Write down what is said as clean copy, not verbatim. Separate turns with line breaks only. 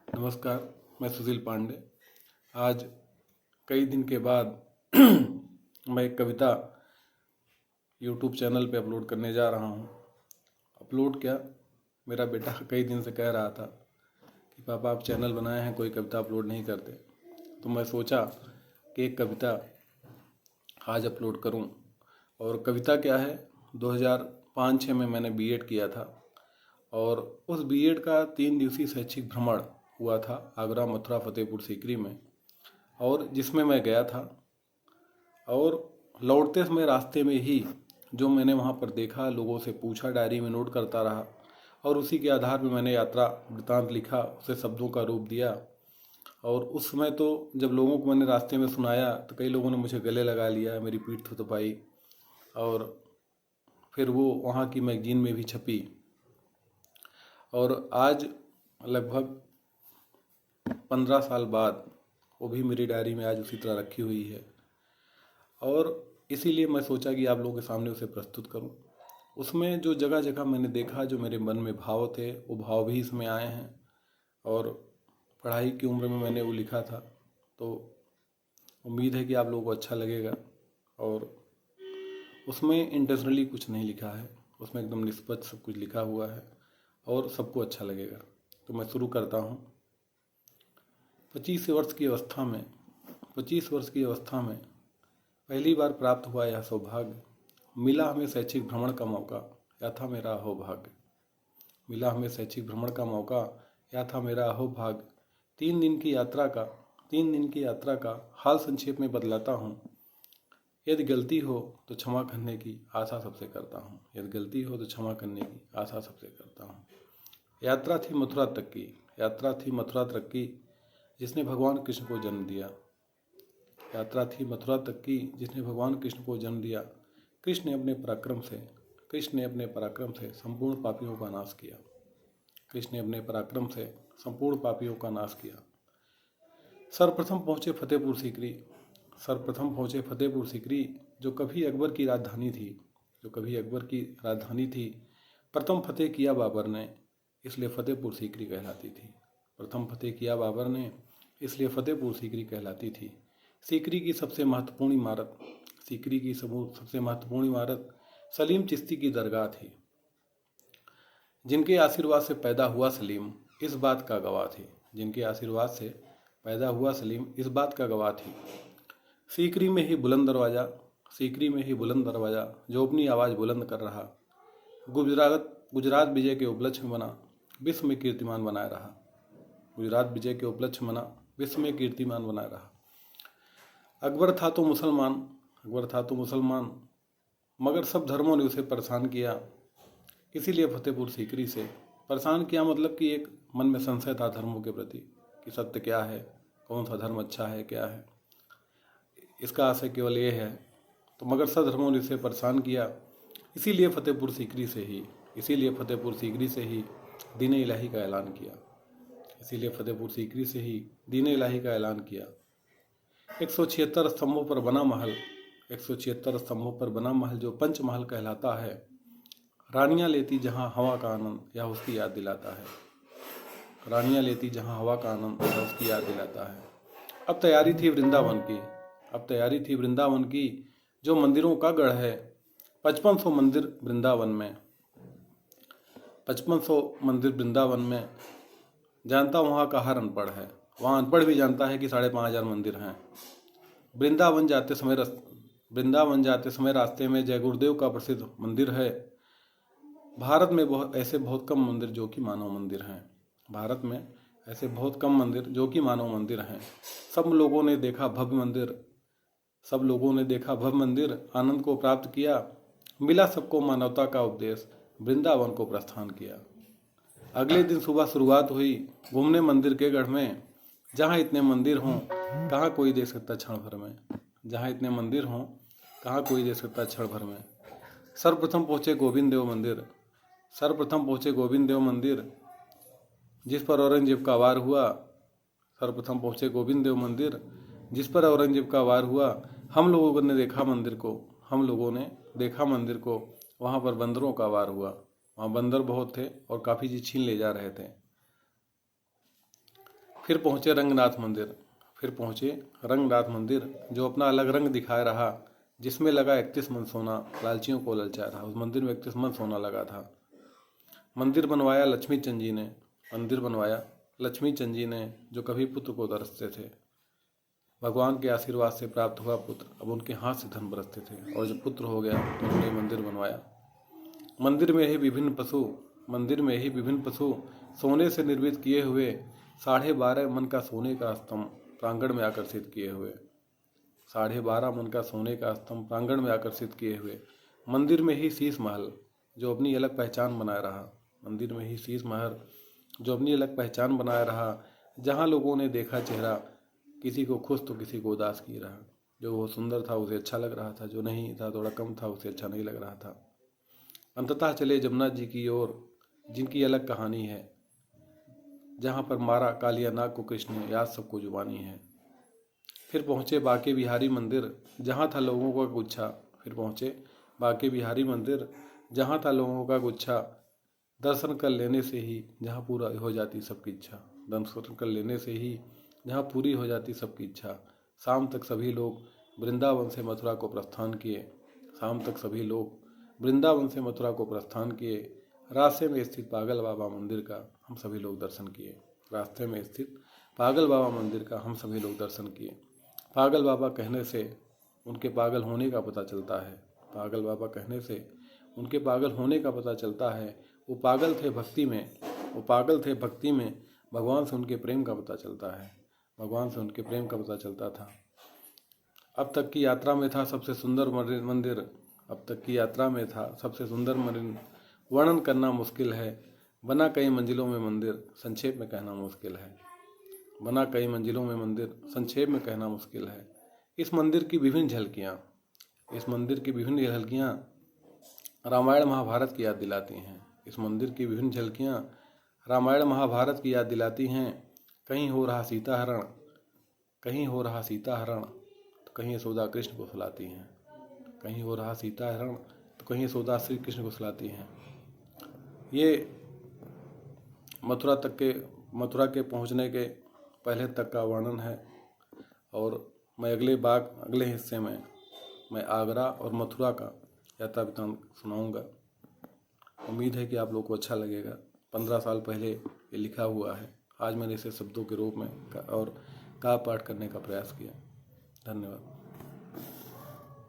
नमस्कार, मैं सुशील पांडे। आज कई दिन के बाद मैं एक कविता यूट्यूब चैनल पे अपलोड करने जा रहा हूँ। अपलोड क्या, मेरा बेटा कई दिन से कह रहा था कि पापा आप चैनल बनाए हैं, कोई कविता अपलोड नहीं करते। तो मैं सोचा कि एक कविता आज अपलोड करूँ। और कविता क्या है, 2005-06 में मैंने बीएड किया था और उस बीएड का 3 दिवसीय शैक्षिक भ्रमण हुआ था आगरा, मथुरा, फतेहपुर सीकरी में, और जिसमें मैं गया था। और लौटते समय रास्ते में ही जो मैंने वहाँ पर देखा, लोगों से पूछा, डायरी में नोट करता रहा और उसी के आधार पर मैंने यात्रा वृत्तांत लिखा, उसे शब्दों का रूप दिया। और उस समय तो जब लोगों को मैंने रास्ते में सुनाया तो कई लोगों ने मुझे गले लगा लिया, मेरी पीठ थपथपाई और फिर वो वहाँ की मैगजीन में भी छपी। और आज लगभग 15 साल बाद वो भी मेरी डायरी में आज उसी तरह रखी हुई है। और इसीलिए मैं सोचा कि आप लोगों के सामने उसे प्रस्तुत करूं। उसमें जो जगह जगह मैंने देखा, जो मेरे मन में भाव थे, वो भाव भी इसमें आए हैं। और पढ़ाई की उम्र में मैंने वो लिखा था, तो उम्मीद है कि आप लोगों को अच्छा लगेगा। और उसमें इंटेंशनली कुछ नहीं लिखा है, उसमें एकदम निष्पक्ष सब कुछ लिखा हुआ है और सबको अच्छा लगेगा। तो मैं शुरू करता हूँ। 25 वर्ष की अवस्था में 25 वर्ष की अवस्था में पहली बार प्राप्त हुआ यह सौभाग्य, मिला हमें शैक्षिक भ्रमण का मौका, या था मेरा अहोभाग्य। मिला हमें शैक्षिक भ्रमण का मौका, या था मेरा अहोभाग्य। 3 दिन की यात्रा का हाल संक्षेप में बतलाता हूँ। यदि गलती हो तो क्षमा करने की आशा सबसे करता हूँ। यदि गलती हो तो क्षमा करने की आशा सबसे करता हूँ। यात्रा थी मथुरा तक की, यात्रा थी मथुरा तक की, जिसने भगवान कृष्ण को जन्म दिया। यात्रा थी मथुरा तक की, जिसने भगवान कृष्ण को जन्म दिया। कृष्ण ने अपने पराक्रम से संपूर्ण पापियों का नाश किया। कृष्ण ने अपने पराक्रम से संपूर्ण पापियों का नाश किया। सर्वप्रथम पहुँचे फतेहपुर सीकरी, जो कभी अकबर की राजधानी थी। प्रथम फतेह किया बाबर ने, इसलिए फतेहपुर सीकरी कहलाती थी। प्रथम फतेह किया बाबर ने, इसलिए फतेहपुर सीकरी कहलाती थी। सीकरी की सबसे महत्वपूर्ण इमारत सलीम चिश्ती की दरगाह थी। जिनके आशीर्वाद से पैदा हुआ सलीम इस बात का गवाह थी। जिनके आशीर्वाद से पैदा हुआ सलीम इस बात का गवाह थी। सीकरी में ही बुलंद दरवाज़ा जो अपनी आवाज़ बुलंद कर रहा, गुजरात विजय के उपलक्ष्य में बना, विश्व में कीर्तिमान बनाए रहा। गुजरात विजय के उपलक्ष्य में बना, विश्व में कीर्तिमान बनाए रहा। अकबर था तो मुसलमान, मगर सब धर्मों ने उसे परेशान किया। इसीलिए फतेहपुर सीकरी से परेशान किया, मतलब कि एक मन में संशय था धर्मों के प्रति कि सत्य क्या है, कौन सा धर्म अच्छा है, क्या है। इसका आशय केवल ये है। तो मगर सब धर्मों ने उसे परेशान किया। इसीलिए फतेहपुर सीकरी से ही दीन इलाही का ऐलान किया। 176 स्तंभों पर बना महल जो पंचमहल कहलाता है। रानियां लेती जहां हवा का आनंद, यह उसकी याद दिलाता है। अब तैयारी थी वृंदावन की, जो मंदिरों का गढ़ है। 5500 मंदिर वृंदावन में, जानता वहाँ का हर अनपढ़ है। वहाँ अनपढ़ भी जानता है कि 5500 मंदिर हैं। वृंदावन जाते समय रास्ते में जय गुरुदेव का प्रसिद्ध मंदिर है। भारत में ऐसे बहुत कम मंदिर जो कि मानव मंदिर हैं। सब लोगों ने देखा भव्य मंदिर, आनंद को प्राप्त किया। मिला सबको मानवता का उपदेश, वृंदावन को प्रस्थान किया। अगले दिन सुबह शुरुआत हुई घूमने मंदिर के गढ़ में। जहाँ इतने मंदिर हों कहाँ कोई देख सकता क्षण भर में। सर्वप्रथम पहुँचे गोविंद देव मंदिर, जिस पर औरंगजेब का वार हुआ। हम लोगों ने देखा मंदिर को, वहाँ पर बंदरों का वार हुआ। वहाँ बंदर बहुत थे और काफ़ी चीज़ छीन ले जा रहे थे। फिर पहुँचे रंगनाथ मंदिर। फिर पहुँचे रंगनाथ मंदिर, जो अपना अलग रंग दिखाए रहा, जिसमें लगा 31 मन सोना, लालचियों को ललचा रहा। उस मंदिर में 31 मन सोना लगा था। मंदिर बनवाया लक्ष्मी चंद जी ने, मंदिर बनवाया लक्ष्मी चंद जी ने, जो कभी पुत्र को तरसते थे। भगवान के आशीर्वाद से प्राप्त हुआ पुत्र, अब उनके हाथ से धन बरसते थे, और जब पुत्र हो गया तो उन्होंने मंदिर बनवाया। मंदिर में ही विभिन्न पशु सोने से निर्मित किए हुए 12.5 मन का सोने का स्तंभ प्रांगण में आकर्षित किए हुए, 12.5 मन का सोने का स्तंभ प्रांगण में आकर्षित किए हुए। मंदिर में ही शीश महल, जो अपनी अलग पहचान बनाए रहा। मंदिर में ही शीश महल, जो अपनी अलग पहचान बनाए रहा, जहाँ लोगों ने देखा चेहरा, किसी को खुश तो किसी को उदास किए रहा। जो वो सुंदर था उसे अच्छा लग रहा था, जो नहीं था, थोड़ा कम था, उसे अच्छा नहीं लग रहा था। अंततः चले जमुना जी की ओर, जिनकी अलग कहानी है, जहाँ पर मारा कालिया नाग को कृष्ण ने, याद सबको जुबानी है। फिर पहुँचे बांके बिहारी मंदिर, जहाँ था लोगों का गुच्छा। फिर पहुँचे बांके बिहारी मंदिर, जहाँ था लोगों का गुच्छा। दर्शन कर लेने से ही जहाँ पूरा हो जाती सबकी इच्छा, दर्शन कर लेने से ही जहाँ पूरी हो जाती सबकी इच्छा। शाम तक सभी लोग वृंदावन से मथुरा को प्रस्थान किए। शाम तक सभी लोग वृंदावन से मथुरा को प्रस्थान किए। रास्ते में स्थित पागल बाबा मंदिर का हम सभी लोग दर्शन किए। रास्ते में स्थित पागल बाबा मंदिर का हम सभी लोग दर्शन किए। पागल बाबा कहने से उनके पागल होने का पता चलता है। पागल बाबा कहने से उनके पागल होने का पता चलता है। वो पागल थे भक्ति में, वो पागल थे भक्ति में, भगवान से उनके प्रेम का पता चलता है। भगवान से उनके प्रेम का पता चलता था। अब तक की यात्रा में था सबसे सुंदर मंदिर, अब तक की यात्रा में था सबसे सुंदर मंदिर। वर्णन करना मुश्किल है, बना कई मंजिलों में मंदिर, संक्षेप में कहना मुश्किल है। बना कई मंजिलों में मंदिर, संक्षेप में कहना मुश्किल है। इस मंदिर की विभिन्न झलकियाँ, इस मंदिर की विभिन्न झलकियाँ रामायण महाभारत की याद दिलाती हैं। इस मंदिर की विभिन्न झलकियाँ रामायण महाभारत की याद दिलाती हैं। कहीं हो रहा सीता हरण, कहीं हो रहा सीता हरण, तो कहीं यशोदा कृष्ण को सुलाती हैं। कहीं हो रहा सीता हरण, तो कहीं यशोदा श्री कृष्ण को सुलाती हैं। ये मथुरा के पहुंचने के पहले तक का वर्णन है। और मैं अगले हिस्से में मैं आगरा और मथुरा का यात्रा वृत्तांत सुनाऊंगा। उम्मीद है कि आप लोग को अच्छा लगेगा। 15 साल पहले ये लिखा हुआ है, आज मैंने इसे शब्दों के रूप में और काव्य पाठ करने का प्रयास किया। धन्यवाद।